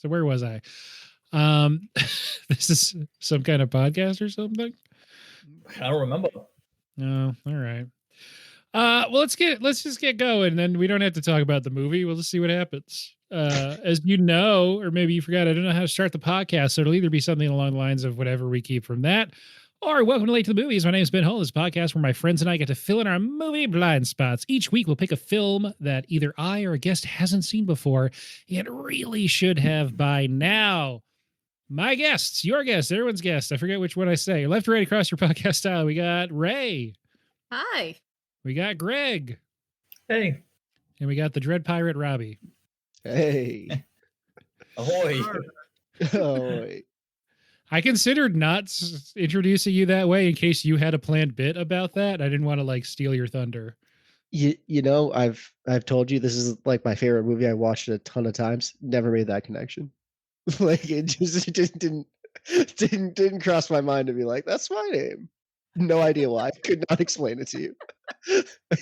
So where was I? This is some kind of podcast or something. I don't remember. Oh, all right. Well, let's just get going, and then we don't have to talk about the movie. We'll just see what happens. As you know, or maybe you forgot, I don't know how to start the podcast, so it'll either be something along the lines of whatever we keep from that, or welcome to Late to the Movies. My name is Ben Hull. This is a podcast where my friends and I get to fill in our movie blind spots. Each week, we'll pick a film that either I or a guest hasn't seen before. It really should have by now. My guests, your guests, everyone's guests. I forget which one I say. Left or right across your podcast style. We got Ray. Hi. We got Greg. Hey. And we got the Dread Pirate Robbie. Hey. Ahoy. Ahoy. I considered not introducing you that way in case you had a planned bit about that. I didn't want to like steal your thunder. You know, I've told you this is like my favorite movie. I watched it a ton of times. Never made that connection. Like it just didn't cross my mind to be like, that's my name. No idea why. I could not explain it to you.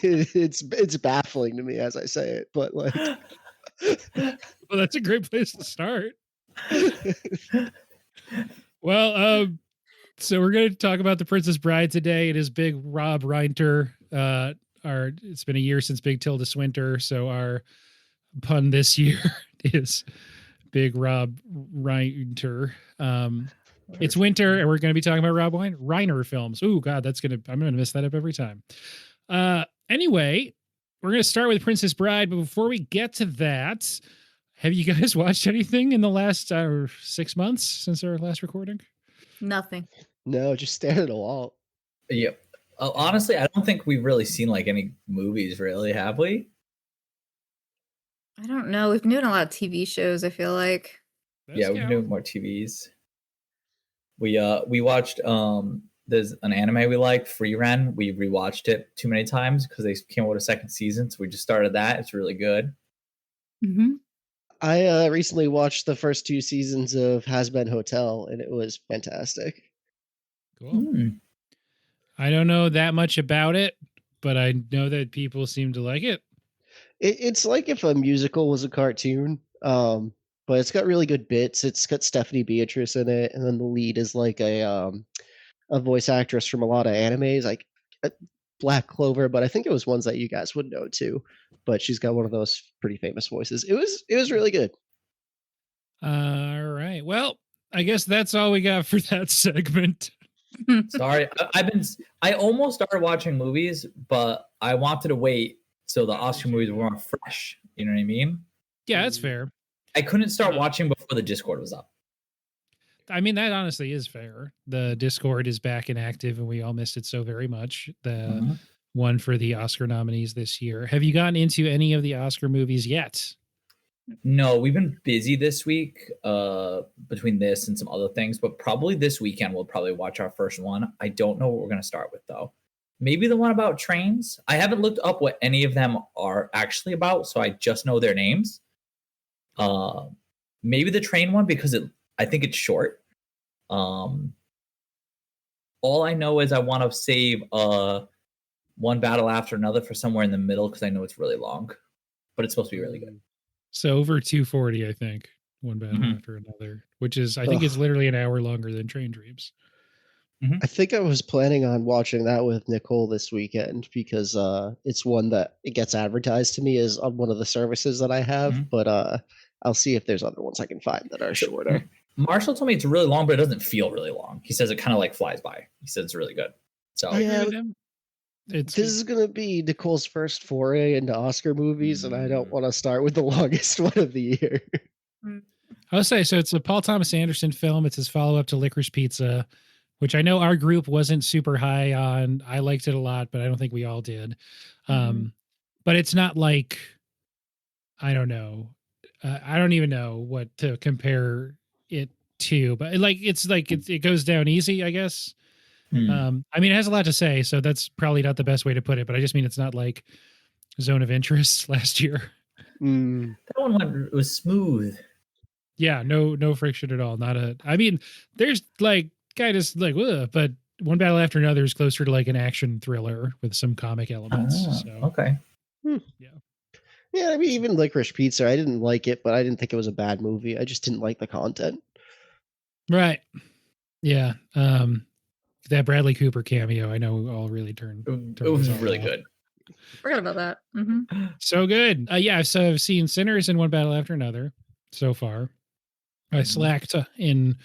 It's baffling to me as I say it, but like well, that's a great place to start. Well, so we're going to talk about The Princess Bride today. It is Big Rob Reinter. It's been a year since Big Tilda Swinter, so our pun this year is Big Rob Reiner. It's winter, and we're going to be talking about Rob Reiner films. Oh God, I'm going to mess that up every time. Anyway, we're going to start with Princess Bride, but before we get to that, have you guys watched anything in the last 6 months since our last recording? Nothing. No, just stare at a wall. Yep. Honestly, I don't think we've really seen like any movies, really, have we? I don't know. We've been doing a lot of TV shows, I feel like. We've been doing more TVs. We watched there's an anime we like, Free Ren. We rewatched it too many times because they came out with a second season, so we just started that. It's really good. Mm-hmm. I recently watched the first 2 seasons of Has Been Hotel, and it was fantastic. Cool. I don't know that much about it, but I know that people seem to like it. It's like if a musical was a cartoon, but it's got really good bits. It's got Stephanie Beatrice in it, and then the lead is like a voice actress from a lot of animes, like Black Clover, but I think it was ones that you guys would know too. But she's got one of those pretty famous voices. It was really good. All right. Well, I guess that's all we got for that segment. Sorry, I almost started watching movies, but I wanted to wait so the Oscar movies were more fresh. You know what I mean? Yeah, that's fair. I couldn't start watching before the Discord was up. I mean, that honestly is fair. The Discord is back and active, and we all missed it so very much. The one for the Oscar nominees this year. Have you gotten into any of the Oscar movies yet? No, we've been busy this week between this and some other things, but probably this weekend we'll probably watch our first one. I don't know what we're going to start with, though. Maybe the one about trains. I haven't looked up what any of them are actually about, so I just know their names. Maybe the train one because I think it's short. All I know is I want to save One Battle After Another for somewhere in the middle because I know it's really long, but it's supposed to be really good. So over 240, I think. One Battle After Another, which is, I think it's literally an hour longer than Train Dreams. I think I was planning on watching that with Nicole this weekend because it's one that it gets advertised to me as on one of the services that I have, but I'll see if there's other ones I can find that are shorter. Marshall told me it's really long, but it doesn't feel really long. He says it kind of like flies by. He says it's really good. So this is going to be Nicole's first foray into Oscar movies, and I don't want to start with the longest one of the year. I'll say, so it's a Paul Thomas Anderson film. It's his follow-up to Licorice Pizza, which I know our group wasn't super high on. I liked it a lot, but I don't think we all did. But it's not like, I don't know. I don't even know what to compare it to, but it goes down easy, I guess. I mean, it has a lot to say, so that's probably not the best way to put it, but I just mean it's not like Zone of Interest last year. That one was smooth. Yeah, no friction at all. I mean, there's like kind of like, but One Battle After Another is closer to like an action thriller with some comic elements. Okay. Yeah. Yeah, I mean, even Licorice Pizza, I didn't like it, but I didn't think it was a bad movie. I just didn't like the content. Right. Yeah. That Bradley Cooper cameo, I know all really turned It was us all really off. good. Forgot about that. Hmm. So good. Yeah, so I've seen Sinners and One Battle After Another so far. I slacked in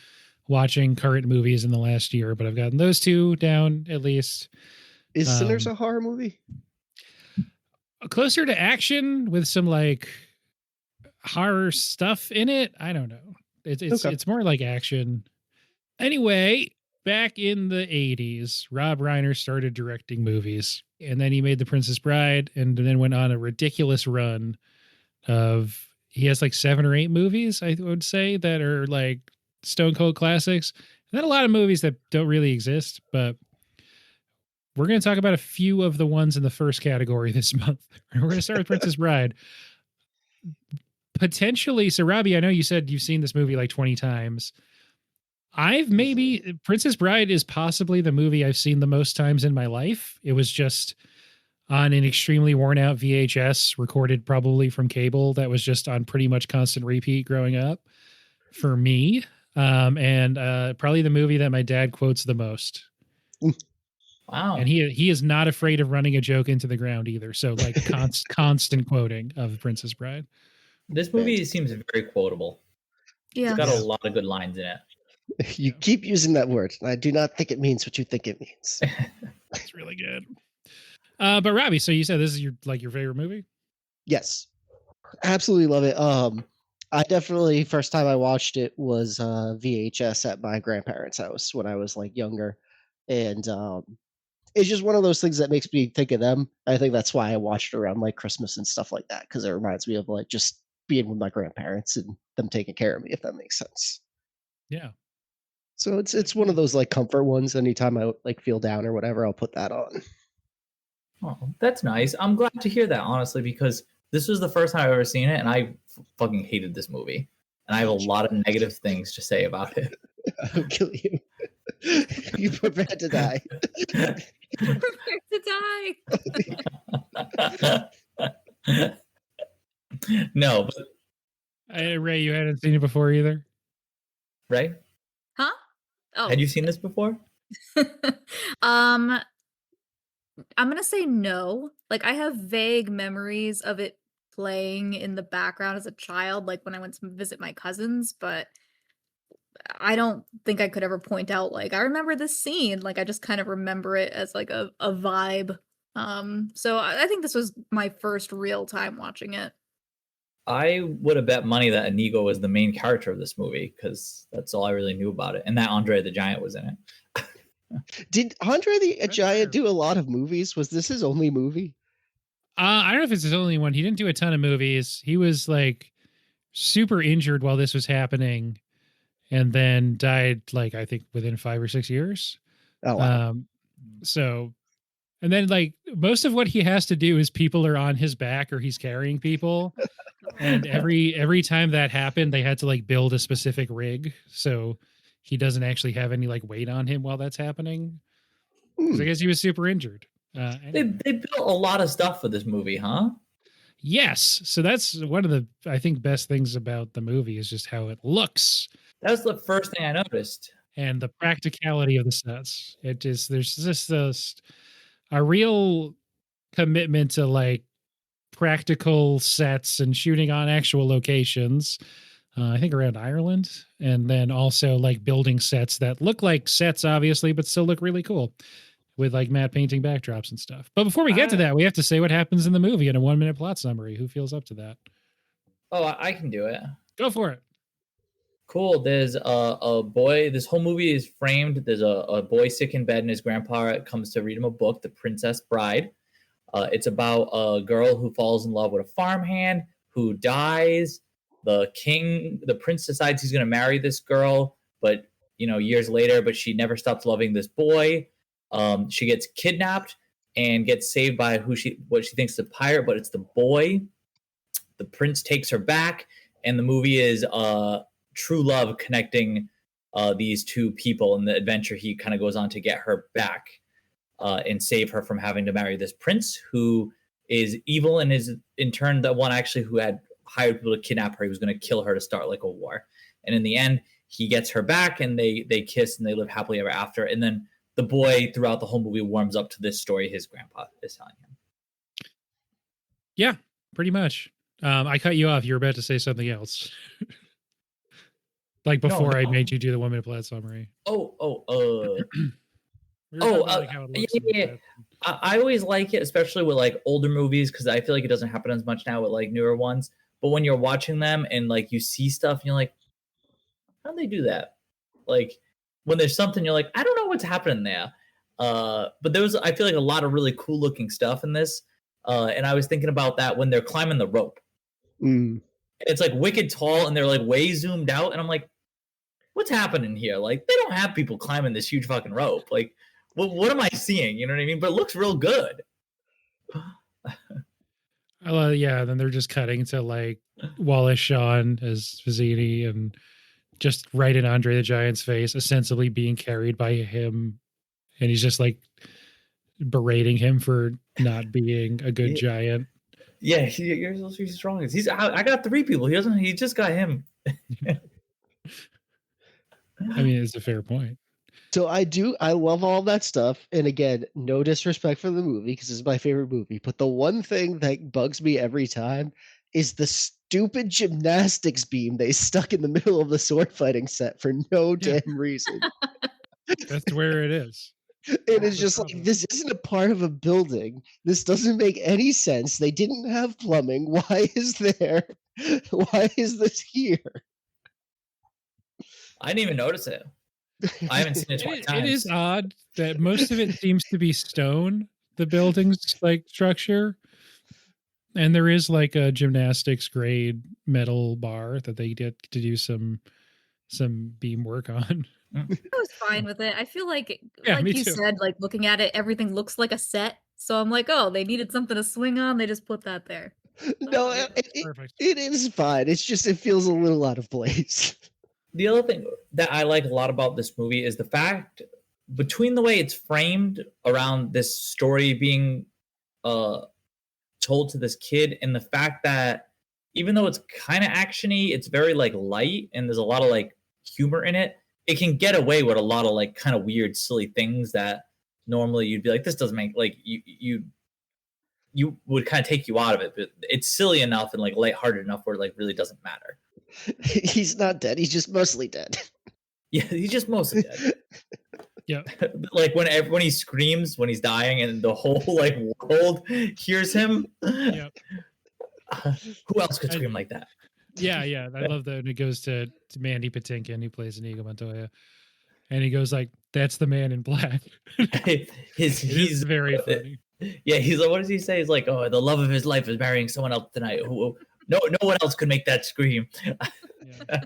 watching current movies in the last year, but I've gotten those two down at least. Is Sinners a horror movie? Closer to action with some like horror stuff in it. I don't know. It's more like action. Anyway, back in the 80s, Rob Reiner started directing movies, and then he made The Princess Bride, and then went on a ridiculous run of, he has like 7 or 8 movies, I would say, that are like stone cold classics. And then a lot of movies that don't really exist, but we're going to talk about a few of the ones in the first category this month. We're going to start with Princess Bride. Potentially, so Robbie, I know you said you've seen this movie like 20 times. Princess Bride is possibly the movie I've seen the most times in my life. It was just on an extremely worn out VHS recorded probably from cable that was just on pretty much constant repeat growing up for me. And probably the movie that my dad quotes the most. Wow. And he is not afraid of running a joke into the ground either. So like constant quoting of Princess Bride. This movie seems very quotable. Yeah. It's got a lot of good lines in it. You keep using that word. I do not think it means what you think it means. It's really good. But Robbie, so you said this is your favorite movie? Yes. Absolutely love it. I definitely, first time I watched it was VHS at my grandparents' house when I was like younger. And it's just one of those things that makes me think of them. I think that's why I watched it around like Christmas and stuff like that, because it reminds me of like just being with my grandparents and them taking care of me, if that makes sense. Yeah. So it's one of those like comfort ones. Anytime I like feel down or whatever, I'll put that on. Oh, that's nice. I'm glad to hear that, honestly, because this was the first time I've ever seen it, and I fucking hated this movie. And I have a lot of negative things to say about it. I'll kill you. You prepare to die. Prepare to die. No, but Ray, you hadn't seen it before either? right? Huh? Oh. Had you seen this before? I'm gonna say no. Like, I have vague memories of it playing in the background as a child, like when I went to visit my cousins, but I don't think I could ever point out like I remember this scene. Like, I just kind of remember it as like a vibe. So I think this was my first real time watching it. I would have bet money that Inigo was the main character of this movie, because that's all I really knew about it, and that André the Giant was in it. Did André the Giant do a lot of movies? Was this his only movie? I don't know if it's his only one. He didn't do a ton of movies. He was like super injured while this was happening, and then died like I think within 5 or 6 years. Oh, wow. So, and then like most of what he has to do is people are on his back or he's carrying people. And every time that happened, they had to like build a specific rig, so he doesn't actually have any like weight on him while that's happening. Because I guess he was super injured. Anyway. They built a lot of stuff for this movie, huh? Yes, so that's one of the I think best things about the movie is just how it looks. That was the first thing I noticed. And the practicality of the sets. There's just a real commitment to like practical sets and shooting on actual locations. I think around Ireland, and then also like building sets that look like sets, obviously, but still look really cool with like matte painting backdrops and stuff. But before we get to that, we have to say what happens in the movie in a 1-minute plot summary. Who feels up to that? Oh, I can do it. Go for it. Cool. There's a boy. This whole movie is framed. There's a boy sick in bed, and his grandpa comes to read him a book, The Princess Bride. It's about a girl who falls in love with a farmhand who dies. The prince decides he's going to marry this girl, but years later, but she never stops loving this boy. She gets kidnapped and gets saved by what she thinks is a pirate, but it's the boy. The prince takes her back, and the movie is true love connecting these two people, and the adventure he kind of goes on to get her back and save her from having to marry this prince who is evil and is in turn the one actually who had hired people to kidnap her. He was going to kill her to start like a war. And in the end, he gets her back and they kiss and they live happily ever after. And then the boy throughout the whole movie warms up to this story his grandpa is telling him. Yeah, pretty much. I cut you off. You were about to say something else. Like before I made you do the 1 minute plot summary. Yeah. I always like it, especially with like older movies, because I feel like it doesn't happen as much now with like newer ones. But when you're watching them and like you see stuff and you're like, how'd they do that? Like when there's something you're like, I don't know what's happening there. But there was, I feel like, a lot of really cool looking stuff in this. And I was thinking about that when they're climbing the rope. It's like wicked tall and they're like way zoomed out. And I'm like, what's happening here? Like they don't have people climbing this huge fucking rope. Like, what am I seeing? You know what I mean? But it looks real good. Yeah, then they're just cutting to like Wallace Shawn as Vizzini and just right in André the Giant's face, ostensibly being carried by him. And he's just like berating him for not being a good giant. Yeah, you're supposed to be strong. I got 3 people. He just got him. I mean, it's a fair point. So I love all that stuff. And again, no disrespect for the movie because it's my favorite movie. But the one thing that bugs me every time is the stupid gymnastics beam they stuck in the middle of the sword fighting set for no damn reason. That's where it is. It is just like, this isn't a part of a building. This doesn't make any sense. They didn't have plumbing. Why is this here? I didn't even notice it. I haven't seen it 20 times. It is odd that most of it seems to be stone, the building's like structure. And there is like a gymnastics grade metal bar that they get to do some beam work on. I was fine with it. I feel like me you too. said, like looking at it, everything looks like a set. So I'm like, oh, they needed something to swing on. They just put that there. No, it is fine. It's just, it feels a little out of place. The other thing that I like a lot about this movie is the fact between the way it's framed around this story being told to this kid and the fact that even though it's kind of actiony, it's very like light and there's a lot of like humor in it. It can get away with a lot of like kind of weird, silly things that normally you'd be like, this doesn't make like you would kind of take you out of it, but it's silly enough and like lighthearted enough where it like really doesn't matter. He's not dead. He's just mostly dead. Yeah, he's just mostly dead. Yeah. Like when he screams when he's dying and the whole like world hears him. Yeah. Who else could scream like that? Yeah. I love that when it goes to Mandy Patinkin, who plays Inigo Montoya. And he goes like, that's the man in black. He's very funny. Yeah, he's like, what does he say? He's like, oh, the love of his life is marrying someone else tonight. Who no one else could make that scream. Yeah.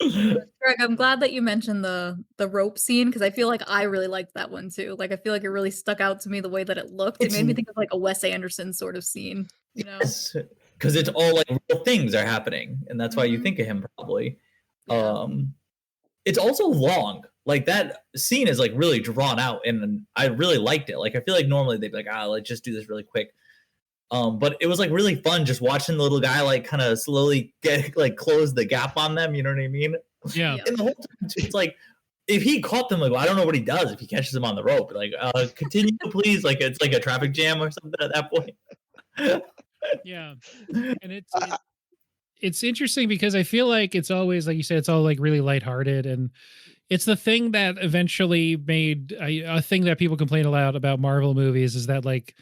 Greg, I'm glad that you mentioned the rope scene because I feel like I really liked that one too. Like I feel like it really stuck out to me the way that it looked. It made me think of like a Wes Anderson sort of scene, you know? Because it's all like real things are happening, and that's why you think of him probably. Yeah. It's also long. Like that scene is like really drawn out, and I really liked it. Like I feel like normally they'd be like, let's just do this really quick. But it was like really fun just watching the little guy like kind of slowly get like close the gap on them. You know what I mean? Yeah. And the whole time it's like if he caught them, like well, I don't know what he does if he catches them on the rope. Like continue, please. Like it's like a traffic jam or something at that point. Yeah, and it's interesting because I feel like it's always like you said, it's all like really lighthearted, and it's the thing that eventually made a thing that people complain a lot about Marvel movies is that like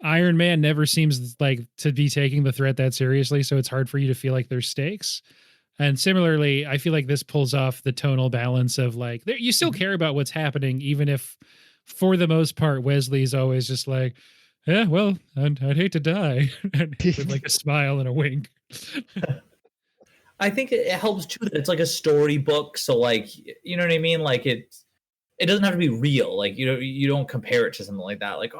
Iron Man never seems like to be taking the threat that seriously, so it's hard for you to feel like there's stakes. And similarly, I feel like this pulls off the tonal balance of like you still care about what's happening, even if for the most part Wesley's always just like, yeah, well, I'd hate to die, with like a smile and a wink. I think it helps too that it's like a storybook, so like you know what I mean. Like it doesn't have to be real. Like you don't compare it to something like that. Like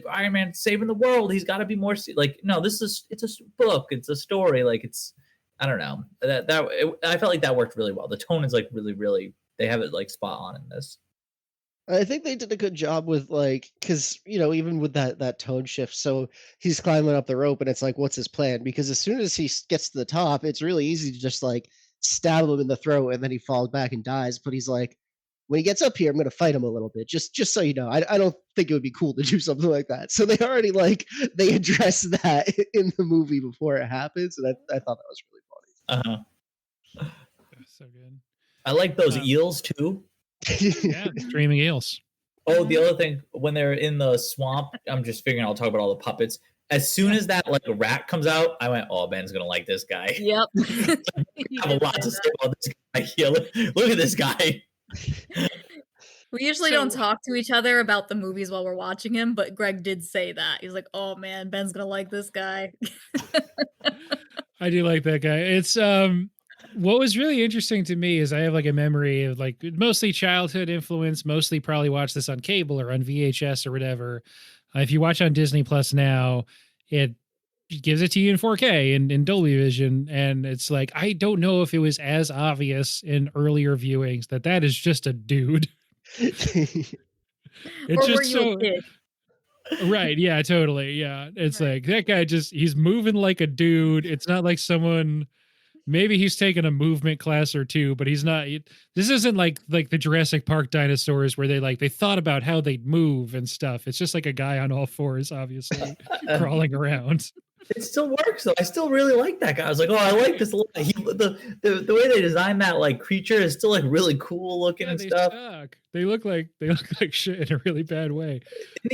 Iron Man saving the world, he's got to be more like no. It's a book. It's a story. Like it's I don't know I felt like that worked really well. The tone is like really they have it like spot on in this. I think they did a good job with like, because even with that tone shift. So he's climbing up the rope, and it's like, what's his plan? Because as soon as he gets to the top, it's really easy to just like stab him in the throat, and then he falls back and dies. But he's like, when he gets up here, I'm going to fight him a little bit, just so you know. I don't think it would be cool to do something like that. So they already they address that in the movie before it happens, and I thought that was really funny. So good. I like those eels too. Yeah, streaming eels. Oh, the other thing, when they're in the swamp, I'm just figuring I'll talk about all the puppets. As soon as that like rat comes out, I went, "Oh, Ben's gonna like this guy." Yep. I have a lot to say about this guy. Yeah, look at this guy. We usually don't talk to each other about the movies while we're watching him, but Greg did say that. He's like, "Oh man, Ben's gonna like this guy." I do like that guy. It's what was really interesting to me is I have like a memory of like mostly childhood influence, mostly probably watch this on cable or on VHS or whatever. If you watch on Disney Plus now, it gives it to you in 4K and in Dolby Vision. And it's like, I don't know if it was as obvious in earlier viewings that is just a dude. It's or just were you a kid? Right. Yeah, totally. Yeah. It's right. Like that guy he's moving like a dude. It's not like someone, maybe he's taken a movement class or two, but he's not. This isn't like the Jurassic Park dinosaurs where they thought about how they'd move and stuff. It's just like a guy on all fours, obviously, crawling around. It still works though. I still really like that guy. I was like, oh, I like this. The way they designed that like creature is still like really cool looking and stuff. Suck. They look like shit in a really bad way,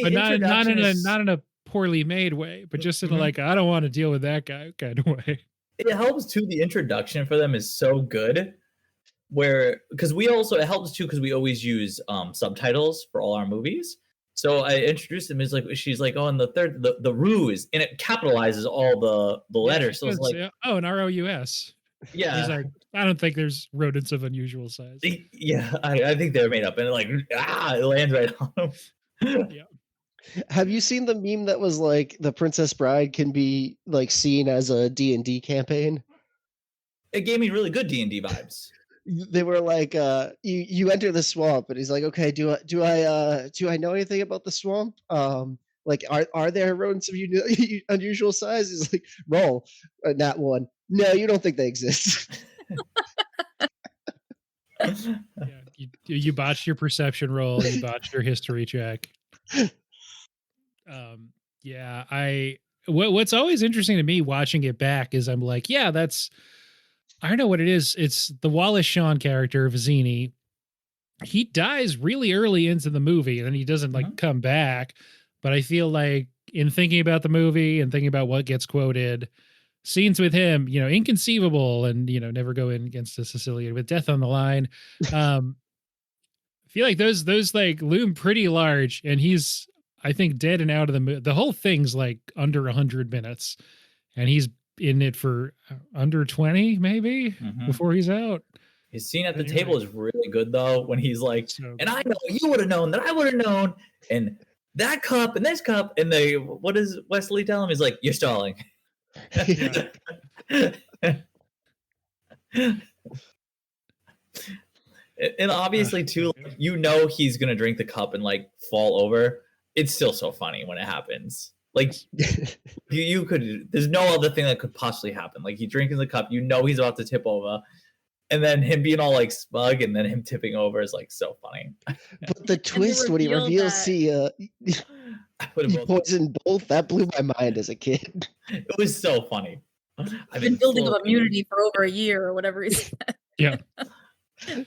but not in a poorly made way, but just in like I don't want to deal with that guy kind of way. It helps too. The introduction for them is so good, because it helps too because we always use subtitles for all our movies. So I introduced him as like she's like, oh, and the third the ruse, and it capitalizes all the letters. So it's like, oh, an ROUS. Yeah, he's like, I don't think there's rodents of unusual size. Yeah, I think they're made up, and it lands right on them. Yeah. Have you seen the meme that was like the Princess Bride can be like seen as a D&D campaign? It gave me really good D&D vibes. They were like, you enter the swamp, and he's like, okay, do I know anything about the swamp? Like, are there rodents of unusual size? He's like, roll, nat one. No, you don't think they exist. Yeah, you botched your perception roll. You botched your history check. Yeah, what's always interesting to me watching it back is I'm like, yeah, I don't know what it is. It's the Wallace Shawn character, Vizzini. He dies really early into the movie, and then he doesn't like come back. But I feel like in thinking about the movie and thinking about what gets quoted, scenes with him, inconceivable, and never go in against the Sicilian with death on the line. I feel like those like loom pretty large, and he's, I think, dead and out of the movie. The whole thing's like under 100 minutes, and he's in it for under 20 maybe before he's out. His scene at the table is really good though, when he's like, and I know you would have known that I would have known, and that cup and this cup, and what does Wesley tell him? He's like, you're stalling. And obviously too, he's gonna drink the cup and like fall over. It's still so funny when it happens. Like you could, there's no other thing that could possibly happen. Like he drinking the cup, he's about to tip over, and then him being all like smug, and then him tipping over is like so funny. But the twist when he reveals he poisoned both, that blew my mind as a kid. It was so funny. I've been building up immunity for over a year or whatever he said. Yeah.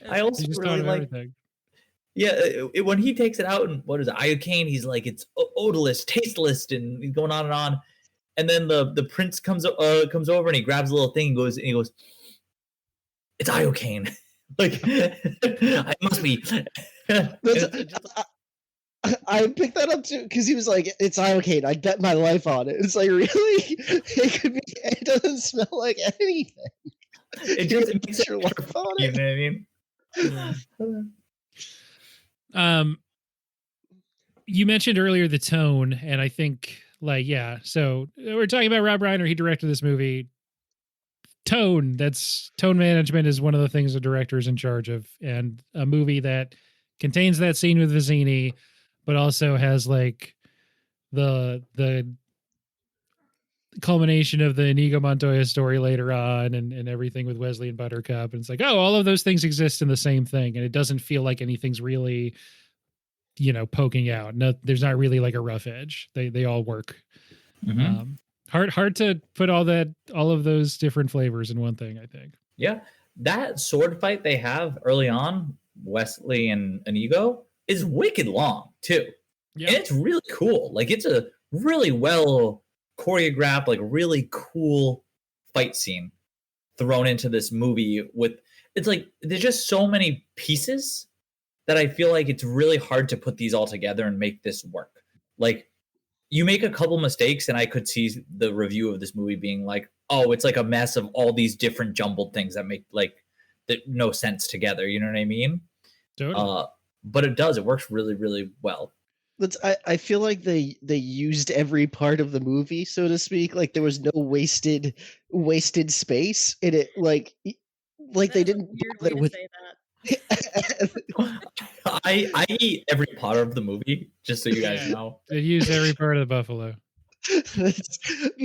I also really like everything. Yeah, when he takes it out, and what is it, iocane? He's like, it's odorless, tasteless, and he's going on, and then the prince comes over and he grabs a little thing and goes, it's iocane. Like, I must be. I picked that up too because he was like, "It's iocane. I bet my life on it." It's like, really? It could be. It doesn't smell like anything. It just makes your life on it. You know what I mean? You mentioned earlier the tone, and I think so we're talking about Rob Reiner. He directed this movie. Tone management is one of the things a director is in charge of, and a movie that contains that scene with Vizzini, but also has like the culmination of the Inigo Montoya story later on and everything with Wesley and Buttercup. And it's like, oh, all of those things exist in the same thing. And it doesn't feel like anything's really, poking out. No, there's not really like a rough edge. They all work. Hard to put all of those different flavors in one thing, I think. Yeah. That sword fight they have early on, Wesley and Inigo, is wicked long too. Yeah. And it's really cool. Like it's a really well choreographed, like really cool fight scene thrown into this movie it's like there's just so many pieces that I feel like it's really hard to put these all together and make this work. Like you make a couple mistakes and I could see the review of this movie being like, oh, it's like a mess of all these different jumbled things that make no sense together. You know what I mean? Totally. But it does. It works really, really well. I feel like they used every part of the movie, so to speak. Like there was no wasted space in it. Like they didn't bother with. Say that. I eat every part of the movie, just so you guys know. They used every part of the buffalo.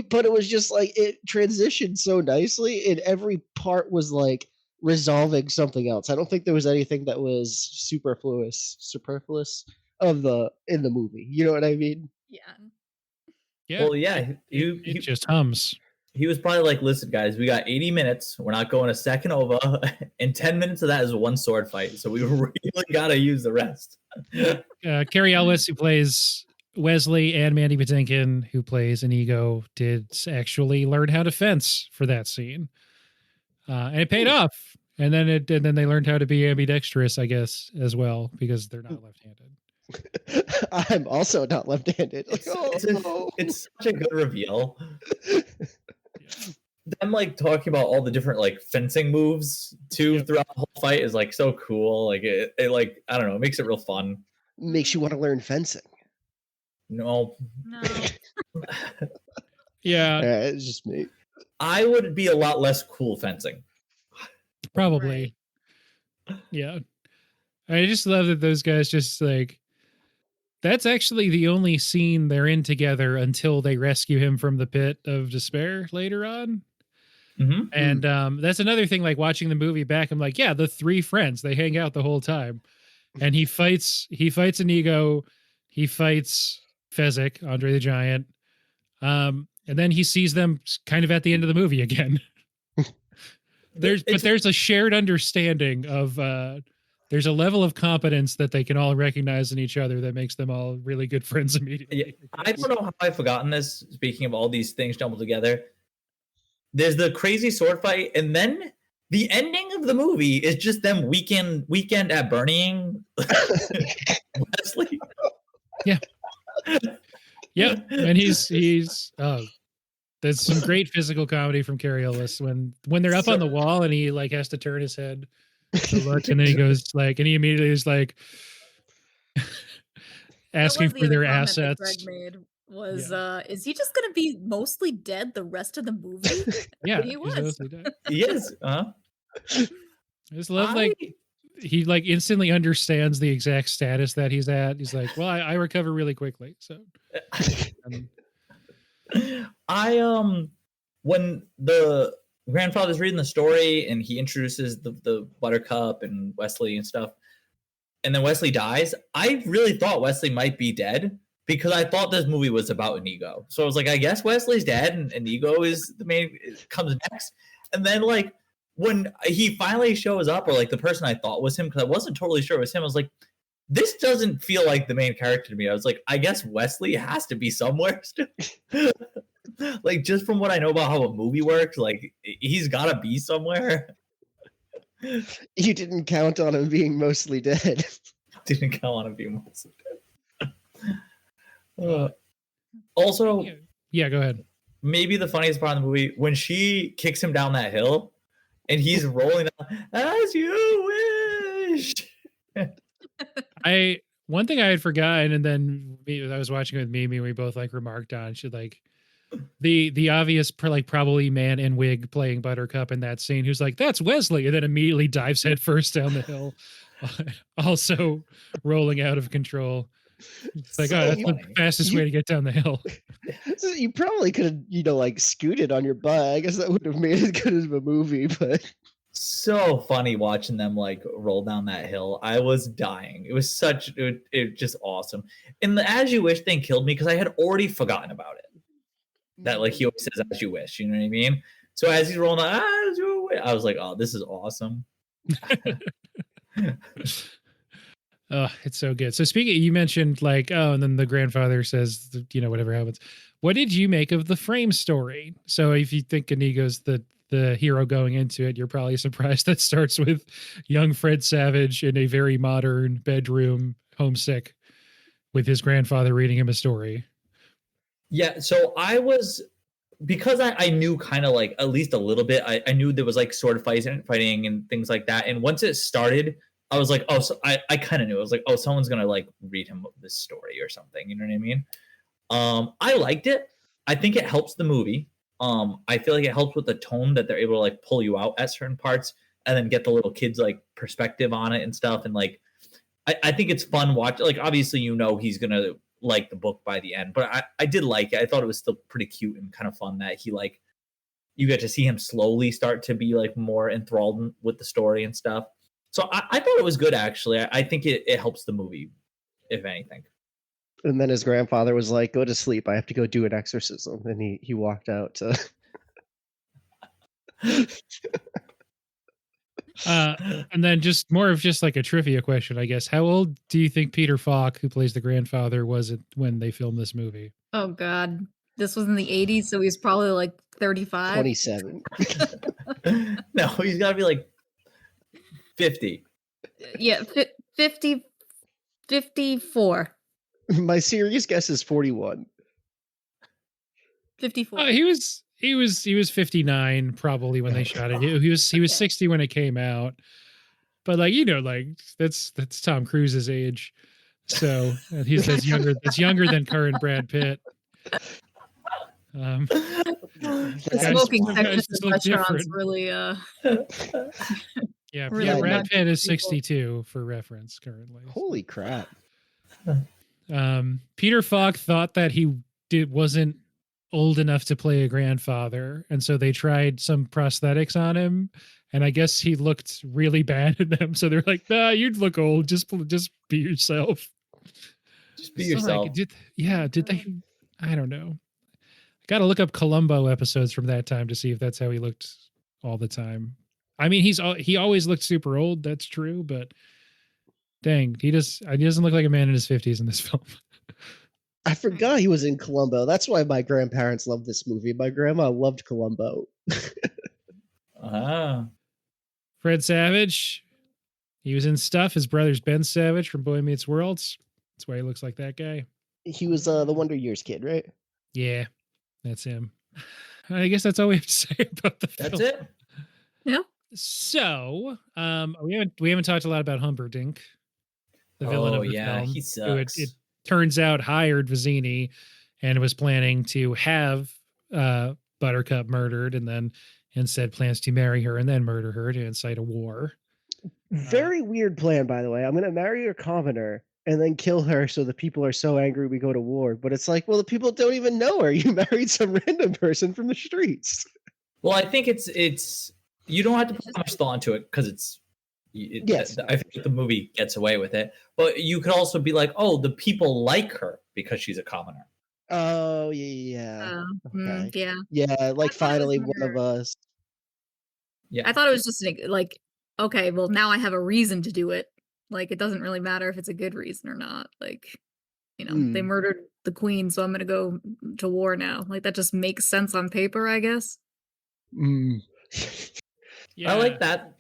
But it was just like it transitioned so nicely, and every part was like resolving something else. I don't think there was anything that was superfluous in the movie. You know what I mean? Yeah. Well, yeah. He just hums. He was probably like, listen, guys, we got 80 minutes. We're not going a second over. And 10 minutes of that is one sword fight. So we really got to use the rest. Cary Elwes, who plays Wesley, and Mandy Patinkin, who plays Inigo, did actually learn how to fence for that scene. And it paid off. And then they learned how to be ambidextrous, I guess, as well, because they're not left-handed. I'm also not left-handed. It's such a good reveal. Them like talking about all the different like fencing moves too throughout the whole fight is like so cool. Like it like I don't know, it makes it real fun. Makes you want to learn fencing. No. Yeah. It's just me. I would be a lot less cool fencing. Probably. Right. Yeah. I just love that those guys just like, that's actually the only scene they're in together until they rescue him from the pit of despair later on. Mm-hmm. And that's another thing, like watching the movie back, I'm like, yeah, the three friends, they hang out the whole time. And he fights Inigo, he fights Fezzik, André the Giant. And then he sees them kind of at the end of the movie again. There's a shared understanding of there's a level of competence that they can all recognize in each other that makes them all really good friends immediately. Yeah, I don't know how I've forgotten this. Speaking of all these things jumbled together, there's the crazy sword fight, and then the ending of the movie is just them weekend at Bernieing Wesley. Yeah. Yep. And he's there's some great physical comedy from Cary Elwes when they're up on the wall and he like has to turn his head to look, and then he goes like, and he immediately is like asking for their assets. Greg made was is he just gonna be mostly dead the rest of the movie? Yeah, he was. He is. I just love like he like instantly understands the exact status that he's at. He's like, well, I recover really quickly. So when the grandfather's reading the story and he introduces the Buttercup and Wesley and stuff, and then Wesley dies, I really thought Wesley might be dead because I thought this movie was about Inigo. So I was like, I guess Wesley's dead and Inigo is the main, comes next. And then like when he finally shows up, or like the person I thought was him, because I wasn't totally sure it was him, I was like, this doesn't feel like the main character to me. I was like, I guess Wesley has to be somewhere still. Like, just from what I know about how a movie works, like, he's got to be somewhere. You didn't count on him being mostly dead. Didn't count on him being mostly dead. Also, yeah, go ahead. Maybe the funniest part of the movie, when she kicks him down that hill, and he's rolling down, as you wish. One thing I had forgotten, and then I was watching it with Mimi, and we both like remarked on, she like the obvious like probably man in wig playing Buttercup in that scene, who's like, that's Wesley, and then immediately dives head first down the hill. also rolling out of control. It's like, So oh, that's funny. the fastest way to get down the hill. So you probably could have, like scooted on your butt. I guess that would have made it good of a movie, but So funny watching them like roll down that hill. I was dying. It was it just awesome. And the As You Wish thing killed me because I had already forgotten about it. That like he always says As You Wish, you know what I mean? So as he's rolling down, As You Wish, I was like, oh, this is awesome. Oh, it's so good. So speaking, you mentioned like, oh, and then the grandfather says, whatever happens. What did you make of the frame story? So if you think Inigo's the hero going into it, you're probably surprised that starts with young Fred Savage in a very modern bedroom, homesick, with his grandfather reading him a story. Yeah, so I was, because I knew kind of like at least a little bit, I knew there was like sword fighting and things like that. And once it started, I was like, oh, so I kind of knew. I was like, oh, someone's gonna like read him this story or something. You know what I mean? I liked it. I think it helps the movie. I feel like it helps with the tone that they're able to like pull you out at certain parts and then get the little kids like perspective on it and stuff. And like, I think it's fun watching. Like, obviously, he's gonna like the book by the end, but I did like it. I thought it was still pretty cute and kind of fun that he like, you get to see him slowly start to be like more enthralled with the story and stuff. So I thought it was good, actually. I think it helps the movie, if anything. and then his grandfather was like, "Go to sleep. I have to go do an exorcism," and he walked out. And then just more of just like a trivia question, I guess. How old do you think Peter Falk, who plays the grandfather, was when they filmed this movie? Oh God, this was in the 80s, so he was probably like 35. 27. No, he's got to be like 50. Yeah, 50, 54. My serious guess is 41. 54. He was 59 probably when they shot it. He was 60 when it came out. But like, like that's Tom Cruise's age. So that's younger than current Brad Pitt. The smoking section in restaurants really yeah, really Brad Pitt is people. 62 for reference currently. Holy crap. Peter Falk thought that he wasn't old enough to play a grandfather, and so they tried some prosthetics on him, and I guess he looked really bad in them, so they're like, nah, you'd look old, just be yourself. Just be yourself. Like, did they? I don't know. I gotta look up Columbo episodes from that time to see if that's how he looked all the time. I mean, he always looked super old, that's true, but dang, he doesn't look like a man in his 50s in this film. I forgot he was in Columbo. That's why my grandparents loved this movie. My grandma loved Columbo. Fred Savage, he was in Stuff. His brother's Ben Savage from Boy Meets World. That's why he looks like that guy. He was the Wonder Years kid, right? Yeah, that's him. I guess that's all we have to say about the film. That's it. Yeah. So, we haven't talked a lot about Humperdinck, the villain of the film. He sucks. It turns out hired Vizzini and was planning to have Buttercup murdered, and then instead plans to marry her and then murder her to incite a war. Very weird plan, by the way. I'm going to marry your commoner and then kill her so the people are so angry we go to war. But it's like, well, the people don't even know her. You married some random person from the streets. Well, I think it's you don't have to put much thought into it because yes. I think the movie gets away with it. But you could also be like, oh, the people like her because she's a commoner. Oh, yeah. Okay. Yeah. Yeah, like finally one of us. Yeah. I thought it was just like, okay, well, now I have a reason to do it. Like, it doesn't really matter if it's a good reason or not. Like, they murdered the queen, so I'm going to go to war now. Like, that just makes sense on paper, I guess. Yeah. I like that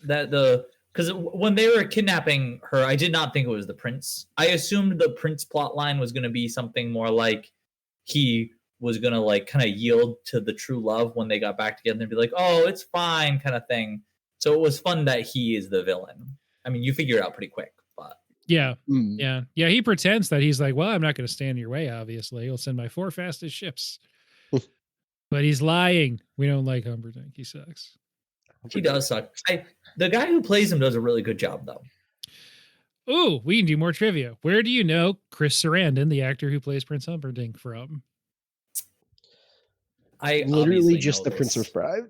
because when they were kidnapping her, I did not think it was the prince. I assumed the prince plot line was going to be something more like he was going to like kind of yield to the true love when they got back together and be like, oh, it's fine kind of thing. So it was fun that he is the villain. I mean, you figure it out pretty quick, but yeah. He pretends that he's like, well, I'm not going to stand in your way. Obviously, he'll send my 4 fastest ships, but he's lying. We don't like Humperdinck. He sucks. He does suck. The guy who plays him does a really good job, though. Ooh, we can do more trivia. Where do you know Chris Sarandon, the actor who plays Prince Humperdinck, from? I Literally obviously just know the this. Princess Bride.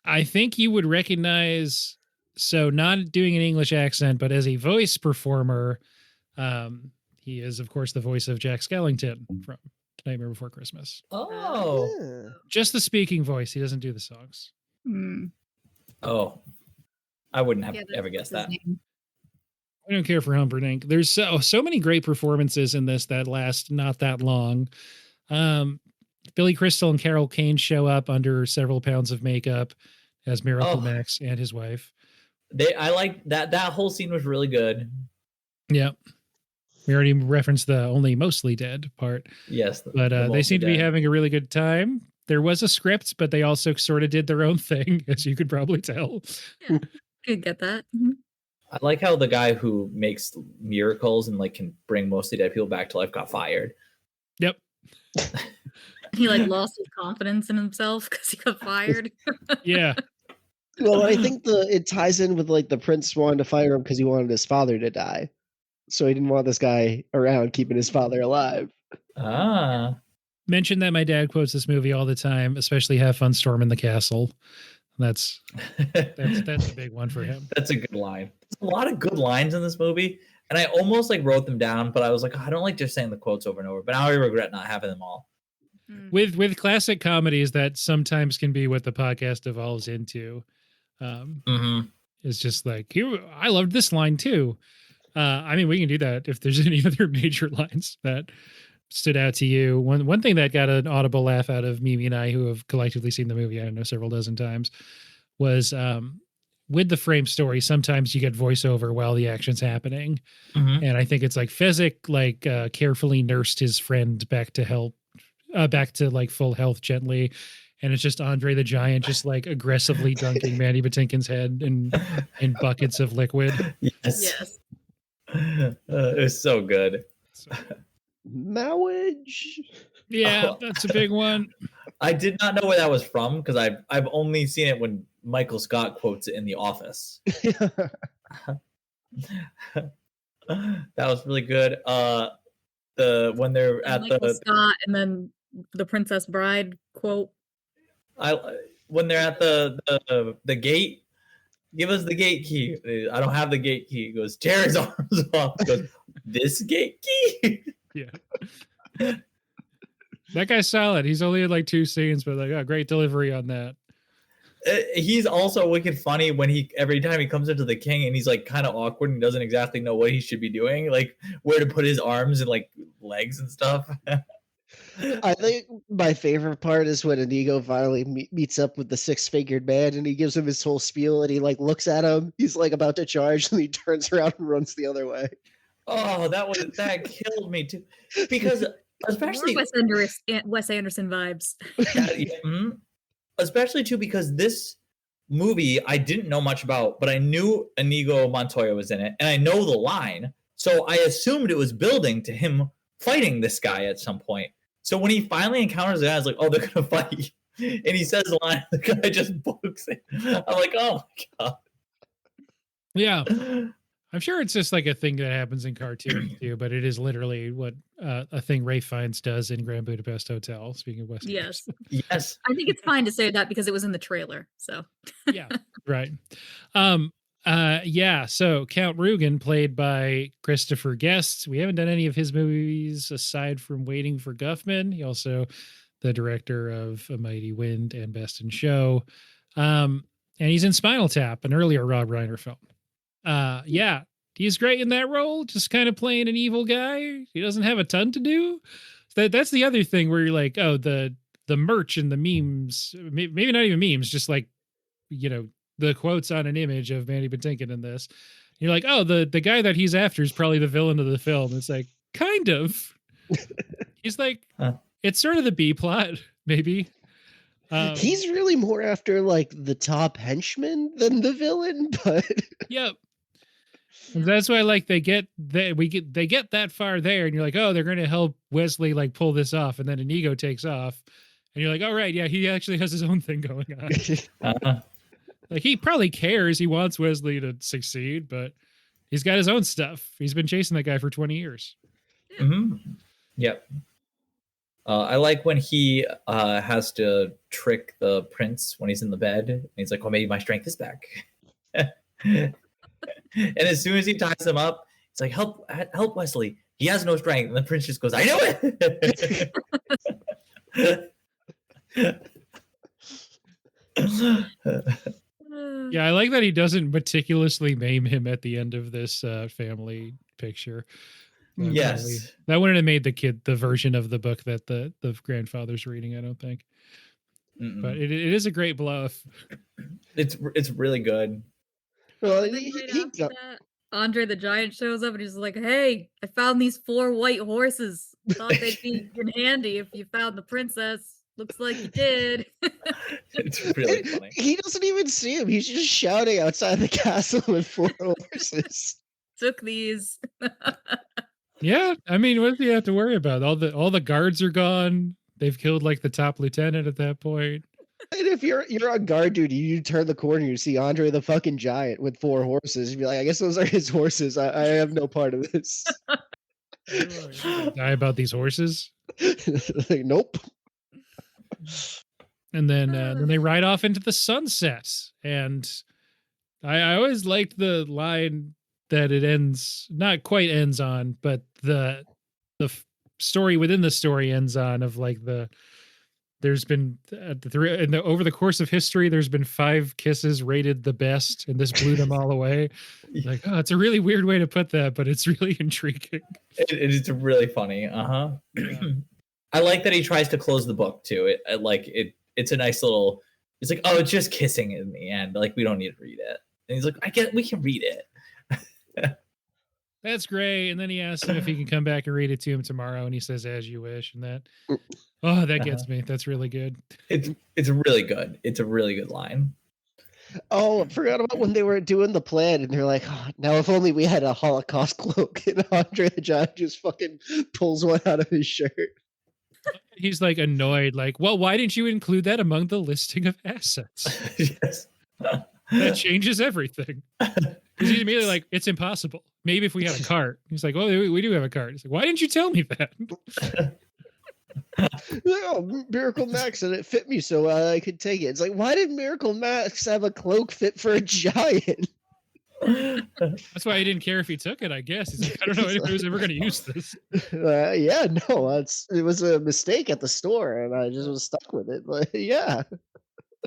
I think you would recognize, so not doing an English accent, but as a voice performer, he is, of course, the voice of Jack Skellington from Nightmare Before Christmas. Oh. Yeah. Just the speaking voice. He doesn't do the songs. Hmm. Oh. I wouldn't have Yeah, ever guessed that's that. his name. I don't care for Humperdinck. There's so many great performances in this that last not that long. Billy Crystal and Carol Kane show up under several pounds of makeup as Miracle Oh. Max and his wife. I like that whole scene was really good. Yeah. We already referenced the only mostly dead part. Yes. But they mostly seem to be dead. having a really good time. There was a script, but they also sort of did their own thing, as you could probably tell. Yeah, could get that. Mhm. I like how the guy who makes miracles and like can bring mostly dead people back to life got fired. Yep. He like lost his confidence in himself because he got fired. Yeah. Well, I think it ties in with like the prince wanted to fire him because he wanted his father to die, so he didn't want this guy around keeping his father alive. Ah. Mention that my dad quotes this movie all the time, especially "Have fun storming the castle." That's a big one for him. That's a good line. There's a lot of good lines in this movie, and I almost like wrote them down, but I was like, I don't like just saying the quotes over and over. But now I regret not having them all. Mm. With classic comedies, that sometimes can be what the podcast evolves into. It's just like, here, I loved this line too. I mean, we can do that if there's any other major lines that stood out to you. One thing that got an audible laugh out of Mimi and I, who have collectively seen the movie, I don't know, several dozen times, was with the frame story, sometimes you get voiceover while the action's happening. And I think it's like Fezzik carefully nursed his friend back to like full health gently. And it's just Andre the Giant just like aggressively dunking Mandy Patinkin's head in buckets of liquid. Yes. It was so good. So, Marriage. yeah, that's a big one. I did not know where that was from because I've only seen it when Michael Scott quotes it in The Office. That was really good. When they're at Michael Scott and then the Princess Bride quote. When they're at the gate, give us the gate key. I don't have the gate key. He goes, tear his arms off. He goes, this gate key? Yeah. That guy's solid. He's only in like 2 scenes, but like, great delivery on that. He's also wicked funny when every time he comes into the king and he's like kind of awkward and doesn't exactly know what he should be doing, like where to put his arms and like legs and stuff. I think my favorite part is when Inigo finally meets up with the 6-figured man and he gives him his whole spiel and he like looks at him. He's like about to charge and he turns around and runs the other way. Oh, that killed me too, because especially Wes Anderson vibes. Especially too because this movie I didn't know much about, but I knew Inigo Montoya was in it and I know the line, so I assumed it was building to him fighting this guy at some point. So when he finally encounters the guy, I was like, oh, they're gonna fight, and he says the line, the guy just books it. I'm like, oh my god. Yeah. I'm sure it's just like a thing that happens in cartoons too, but it is literally what a thing Ralph Fiennes does in Grand Budapest Hotel. Speaking of West. Yes. Yes. I think it's fine to say that because it was in the trailer. So Yeah. Right. Yeah. So Count Rugen, played by Christopher Guest. We haven't done any of his movies aside from Waiting for Guffman. He also the director of A Mighty Wind and Best in Show. And he's in Spinal Tap, an earlier Rob Reiner film. Yeah, he's great in that role, just kind of playing an evil guy. He doesn't have a ton to do. That's the other thing where you're like, oh, the merch and the memes, maybe not even memes, just like, you know, the quotes on an image of Mandy Patinkin in this. You're like, oh, the guy that he's after is probably the villain of the film. It's like, kind of. He's like, it's sort of the B plot, maybe. He's really more after like the top henchman than the villain, but yep. And that's why like they get that far there and you're like, oh, they're going to help Wesley like pull this off. And then Inigo takes off and you're like, all right, yeah, he actually has his own thing going on. Like he probably cares. He wants Wesley to succeed, but He's got his own stuff. He's been chasing that guy for 20 years. Yep. I like when he has to trick the prince when he's in the bed. And he's like, "Oh, maybe my strength is back." And as soon as he ties him up, it's like, "Help Wesley. He has no strength." And the prince just goes, "I know it." Yeah, I like that he doesn't meticulously maim him at the end of this family picture. Yes. That wouldn't have made the kid the version of the book that the grandfather's reading, I don't think. But it is a great bluff. It's really good. Well, And then right after that, André the Giant shows up and he's like, "Hey, I found these 4 white horses. Thought they'd be handy if you found the princess. Looks like you did." It's really funny. He doesn't even see him. He's just shouting outside the castle with 4 horses. Took these. Yeah, I mean, what do you have to worry about? All the guards are gone. They've killed like the top lieutenant at that point. And if you're on guard duty, you turn the corner, you see André the fucking Giant with 4 horses. You'd be like, I guess those are his horses. I have no part of this. Die about these horses. Like, nope. And then they ride off into the sunset. And I always liked the line that it ends, not quite ends on, but the story within the story ends on, of like there's been over the course of history, there's been 5 kisses rated the best, and this blew them all away. Like, oh, it's a really weird way to put that, but it's really intriguing. It's really funny. Yeah. I like that he tries to close the book too. It's a nice little. It's like, oh, it's just kissing in the end. Like, we don't need to read it. And he's like, we can read it. That's great. And then he asks him if he can come back and read it to him tomorrow, and he says, "As you wish." And that gets me. That's really good. It's really good. It's a really good line. Oh, I forgot about when they were doing the plan, and they're like, oh, now if only we had a Holocaust cloak. And André the Giant just fucking pulls one out of his shirt. He's like annoyed, like, "Well, why didn't you include that among the listing of assets?" Yes. That changes everything. Because he's immediately like, "It's impossible. Maybe if we had a cart." He's like, "Well, we do have a cart." He's like, "Why didn't you tell me that?" Oh, Miracle Max, and it fit me so I could take it. It's like, why did Miracle Max have a cloak fit for a giant? That's why he didn't care if he took it, I guess. He's like, "I don't know if who's ever going to use this." Yeah, no, it was a mistake at the store, and I just was stuck with it. But yeah,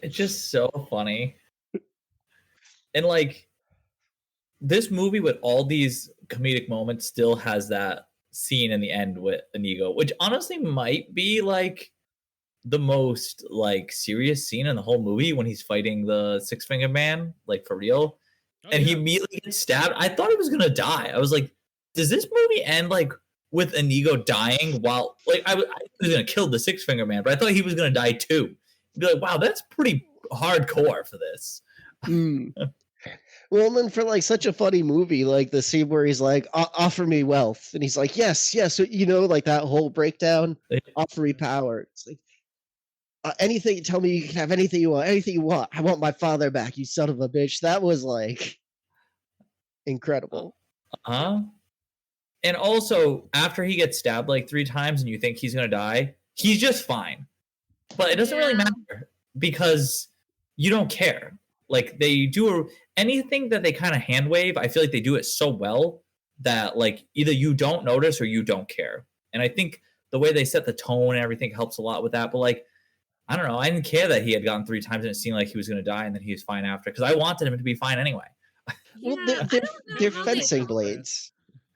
it's just so funny. And like, this movie with all these comedic moments still has that scene in the end with Inigo, which honestly might be like the most like serious scene in the whole movie, when he's fighting the 6-Fingered Man, like for real. He immediately gets stabbed. I thought he was gonna die. I was like, does this movie end like with Inigo dying while, like, I was gonna kill the 6-Fingered Man, but I thought he was gonna die too. Be like, wow, that's pretty hardcore for this. Well, then for like such a funny movie, like the scene where he's like, offer me wealth. And he's like, yes. So, like that whole breakdown, offer me power. It's like, anything, tell me you can have anything you want. I want my father back, you son of a bitch. That was like incredible. And also, after he gets stabbed like 3 times and you think he's going to die, he's just fine. But it doesn't really matter, because you don't care. Like, they do anything that they kind of hand wave, I feel like they do it so well that like either you don't notice or you don't care. And I think the way they set the tone and everything helps a lot with that. But like, I don't know, I didn't care that he had gone 3 times and it seemed like he was going to die and then he was fine after, because I wanted him to be fine anyway. Well, they're fencing blades.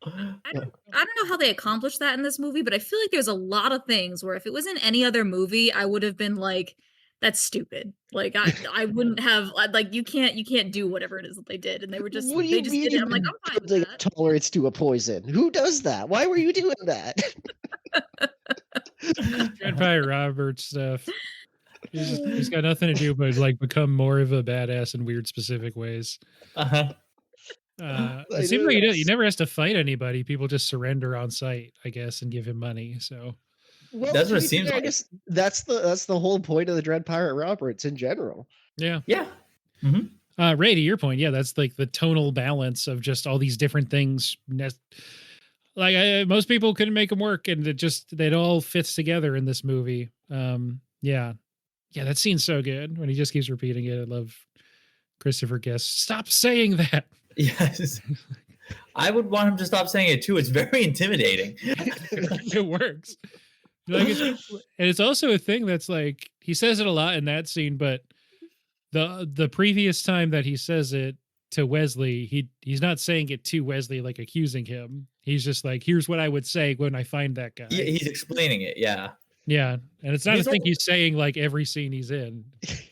I don't know how they accomplished that in this movie, but I feel like there's a lot of things where if it was in any other movie, I would have been like, that's stupid. Like, I wouldn't have, like, you can't do whatever it is that they did, and they were just, they just did it. I'm like, I'm fine with that. Tolerance to a poison. Who does that? Why were you doing that? Dread Pirate Robert stuff. He's got nothing to do but like become more of a badass in weird specific ways. It seems like he never has to fight anybody. People just surrender on sight, I guess, and give him money. So well, that's what it seems like. I guess that's the whole point of the Dread Pirate Roberts in general. Yeah. Mm-hmm. Ray, to your point, yeah, that's like the tonal balance of just all these different things. Like most people couldn't make them work, and it all fits together in this movie. Yeah, that scene's so good when he just keeps repeating it. I love Christopher Guest. Stop saying that. Yes. I would want him to stop saying it too. It's very intimidating. It works. Like and it's also a thing that's like he says it a lot in that scene, but the previous time that he says it to Wesley, he's not saying it to Wesley like accusing him. He's just like, here's what I would say when I find that guy. Yeah, he's explaining it. Yeah. Yeah, and it's not a thing he's saying like every scene he's in.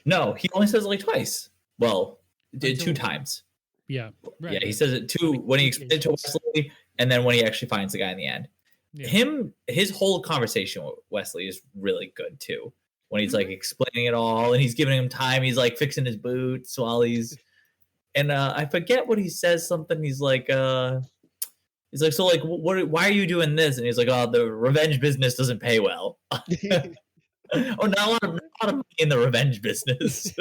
No, he only says it like twice. Well, did 2 times. Yeah. Right. Yeah, he says it when he explains it to Wesley, and then when he actually finds the guy in the end. Yeah. His whole conversation with Wesley is really good too. When he's like explaining it all, and he's giving him time, he's like fixing his boots while he's, and I forget what he says. Something he's like, so like, why are you doing this? And he's like, oh, the revenge business doesn't pay well. Oh, not a lot of money in the revenge business.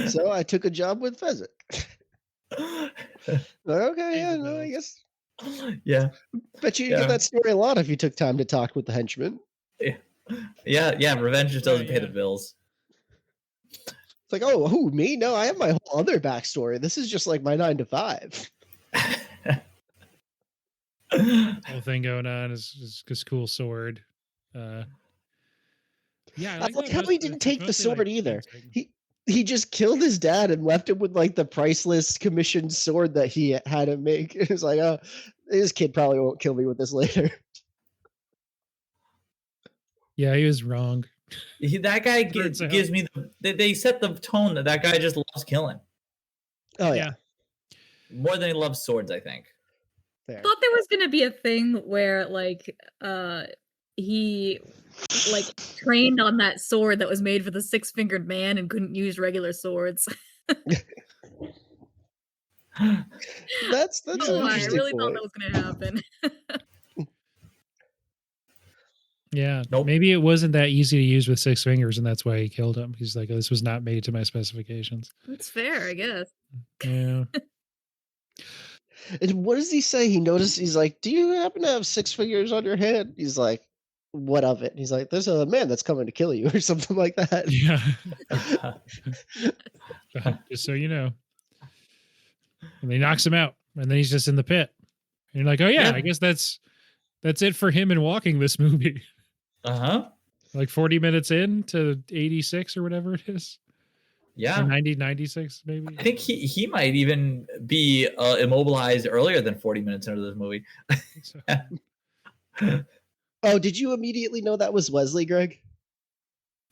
So I took a job with Fezzik. Okay, yeah, no, I guess. Yeah. Bet you get that story a lot if you took time to talk with the henchman. Yeah. Revenge just doesn't pay the bills. It's like, oh, who, me? No, I have my whole other backstory. This is just like my 9 to 5. Whole thing going on is this cool sword. Yeah, I like how he didn't take the sword either. He just killed his dad and left him with like the priceless commissioned sword that he had him make. It was like, oh, this kid probably won't kill me with this later. Yeah, he was wrong. That guy gives me they set the tone that guy just loves killing. Oh yeah. More than he loves swords, I think. Fair. I thought there was gonna be a thing where like he like trained on that sword that was made for the 6-fingered man and couldn't use regular swords. That's an interesting I really point. thought that was gonna happen. Yeah, maybe it wasn't that easy to use with 6 fingers, and that's why he killed him. He's like, oh, this was not made to my specifications. That's fair, I guess. Yeah. And what does he say? He noticed, he's like, do you happen to have 6 fingers on your head? He's like, what of it? He's like, there's a man that's coming to kill you or something like that. Yeah. Just so you know. And he knocks him out, and then he's just in the pit. And you're like, oh yeah. I guess that's it for him in walking this movie. Like 40 minutes in to 86 or whatever it is. Yeah. Or 90, 96 maybe. I think he might even be immobilized earlier than 40 minutes into this movie. I think so. Oh, did you immediately know that was Wesley, Greg?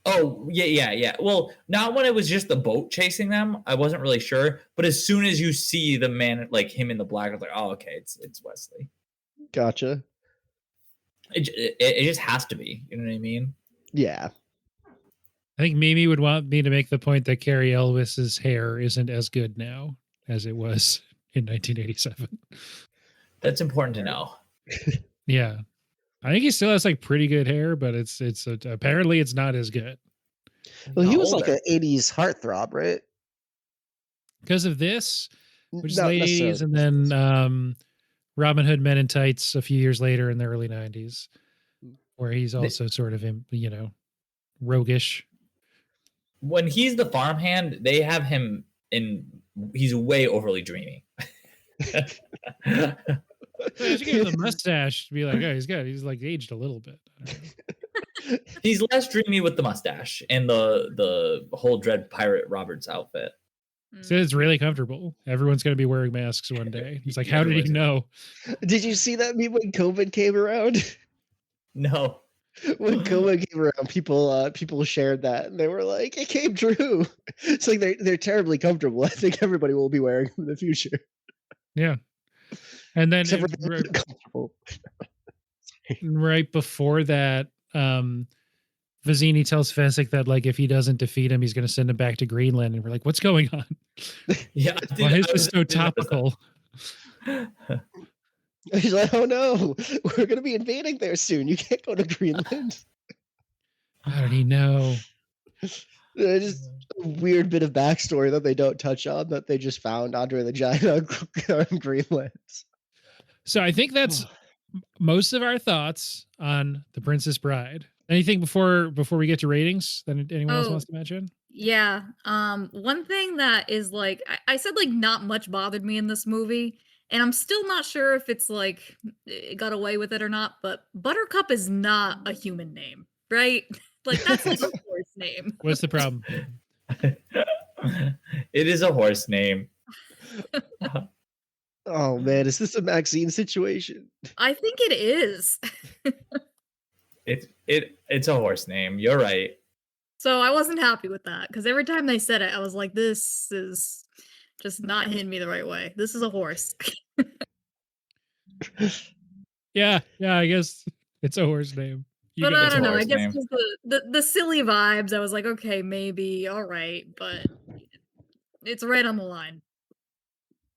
Oh, yeah. Well, not when it was just the boat chasing them. I wasn't really sure. But as soon as you see the man, like him in the black, I was like, oh, okay, it's Wesley. Gotcha. It just has to be. You know what I mean? Yeah. I think Mimi would want me to make the point that Cary Elwes's hair isn't as good now as it was in 1987. That's important to know. Yeah. I think he still has like pretty good hair, but it's apparently it's not as good. Well, he was like an 80s heartthrob, right? Because of this, which is late 80s, and then Robin Hood Men in Tights a few years later in the early 90s, where he's also sort of, roguish. When he's the farmhand, they have him he's way overly dreamy. You give him the mustache to be like, oh, he's like aged a little bit. He's less dreamy with the mustache and the whole Dread Pirate Roberts outfit. So it's really comfortable. Everyone's going to be wearing masks one day. He's like, how did he know? Did you see that meme when COVID came around? No. When COVID came around, people shared that, and they were like, "It came true." It's like they're terribly comfortable. I think everybody will be wearing them in the future. Yeah, and then comfortable. Right before that, Vizzini tells Fezzik that like if he doesn't defeat him, he's going to send him back to Greenland, and we're like, "What's going on? Yeah, why is this so topical?" He's like, oh no, we're going to be invading there soon. You can't go to Greenland. How did he know? Just a weird bit of backstory that they don't touch on, that they just found André the Giant on Greenlands. So I think that's most of our thoughts on The Princess Bride. Anything before we get to ratings that anyone else wants to mention? Yeah. One thing that is like I said like not much bothered me in this movie, and I'm still not sure if it's like it got away with it or not, but Buttercup is not a human name, right? Like that's like a horse name. What's the problem? It is a horse name. Oh man, is this a Maxine situation? I think it is. It's a horse name. You're right. So I wasn't happy with that because every time they said it, I was like, this is just not hitting me the right way. This is a horse. Yeah, I guess it's a horse name. But I don't know. I horse guess name. just the silly vibes. I was like, okay, maybe, all right, but it's right on the line.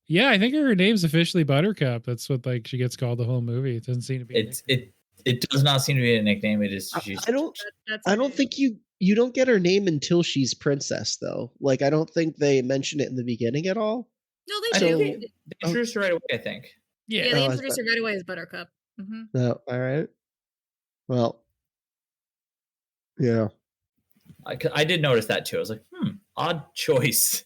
Yeah, I think her name's officially Buttercup. That's what like she gets called the whole movie. It doesn't seem to be. It does not seem to be a nickname. It is. I don't think you don't get her name until she's princess though. Like I don't think they mention it in the beginning at all. No, I they think do. they introduced her right away. I think. Yeah, they introduced her right away as Buttercup. Mm-hmm. No, all right. Well, yeah. I did notice that too. I was like, odd choice.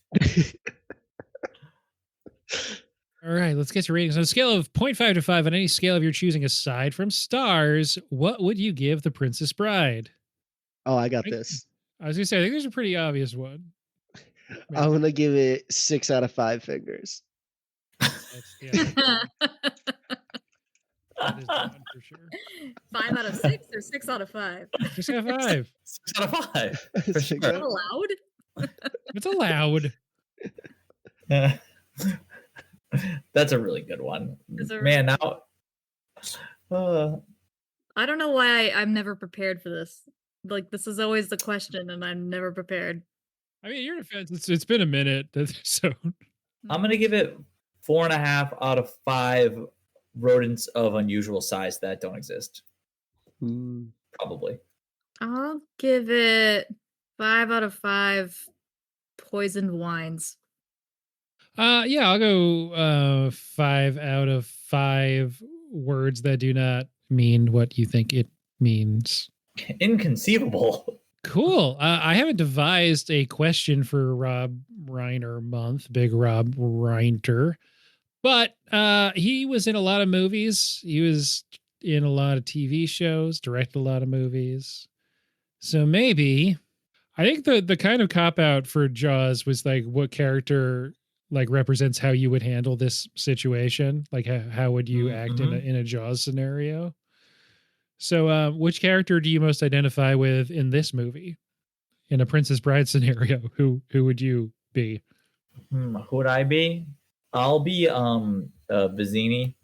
All right, let's get to ratings. On a scale of 0.5 to 5, on any scale of your choosing aside from stars, what would you give The Princess Bride? Oh, I got this. I was going to say, I think there's a pretty obvious one. I'm going to give it 6 out of 5 fingers. That is one for sure. 5 out of 6 or 6 out of 5? 6 out of 5. 6 out of 5. For Six sure. Is that allowed? It's allowed. That's a really good one. Man, now. I don't know why I'm never prepared for this. Like, this is always the question, and I'm never prepared. I mean, your defense, it's been a minute. So I'm going to give it 4.5 out of 5 rodents of unusual size that don't exist. Probably. I'll give it 5 out of 5 poisoned wines. Yeah, I'll go 5 out of 5 words that do not mean what you think it means. Inconceivable. Cool. I haven't devised a question for Rob Reiner month, Big Rob Reinter, but he was in a lot of movies. He was in a lot of TV shows, directed a lot of movies. So maybe, I think the kind of cop out for Jaws was like what character like represents how you would handle this situation. Like how would you act in a Jaws scenario? So which character do you most identify with in this movie? In a Princess Bride scenario, who would you be? Who would I be? I'll be Vizzini.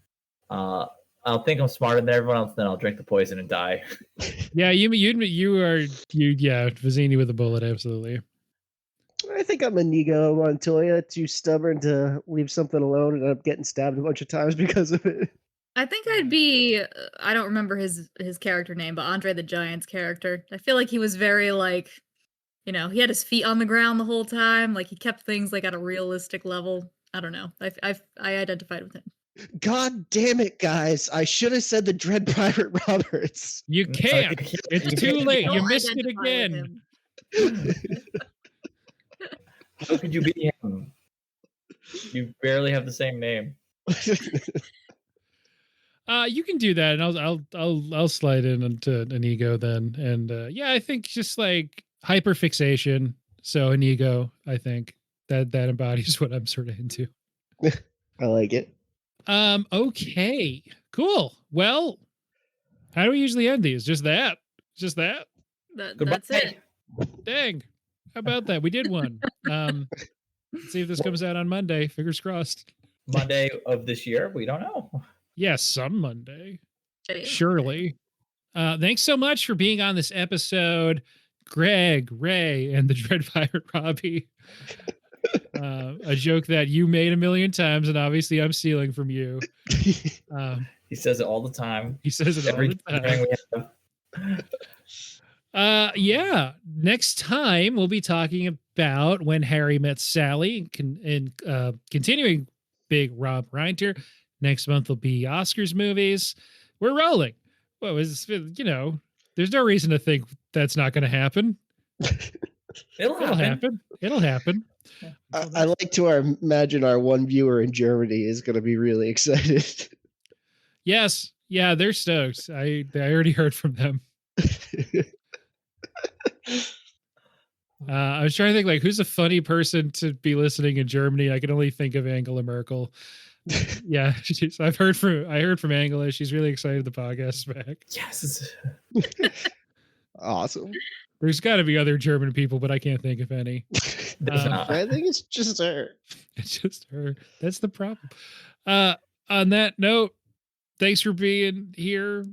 I'll think I'm smarter than everyone else, then I'll drink the poison and die. Yeah, you Vizzini with a bullet, absolutely. I think I'm Inigo Montoya, too stubborn to leave something alone and end up getting stabbed a bunch of times because of it. I think I'd be, I don't remember his character name, but André the Giant's character. I feel like he was very like, you know, he had his feet on the ground the whole time. Like he kept things like at a realistic level. I don't know. I identified with him. God damn it, guys. I should have said the Dread Pirate Roberts. You can't. It's too late. You missed it again. How could you be him? You barely have the same name. You can do that, and I'll slide in into an ego then, and yeah, I think just like hyperfixation. So an ego, I think that embodies what I'm sort of into. I like it. Okay, cool. Well, how do we usually end these? Just that? That's it. Dang. How about that? We did one. Let's see if this comes out on Monday. Fingers crossed. Monday of this year? We don't know. Yes, some Monday. Surely. Thanks so much for being on this episode, Greg, Ray, and the Dread Pirate Robbie. A joke that you made a million times, and obviously I'm stealing from you. He says it all the time. He says it every all the time. we have. Yeah. Next time we'll be talking about When Harry Met Sally and continuing Big Rob Reinter. Next month will be Oscars movies. We're rolling. Well, there's no reason to think that's not going to happen. It'll happen. It'll happen. I like to imagine our one viewer in Germany is going to be really excited. Yes. Yeah, they're stoked. I already heard from them. I was trying to think, like, who's a funny person to be listening in Germany. I can only think of Angela Merkel. Yeah, I heard from Angela. She's really excited the podcast's back. Yes. Awesome. There's got to be other German people, but I can't think of any. I think it's just her. It's just her. That's the problem. On that note, thanks for being here.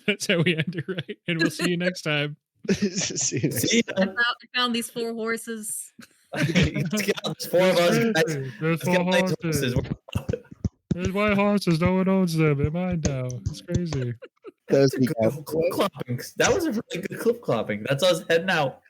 That's how we end it, right? And we'll see you next time. See you next time. I found these 4 horses. There's 4 of us. There's 4 horses. There's my horses. No one owns them. They're mine now. It's crazy. That was a really good clip clopping. That was a really good clip clopping. That's us heading out.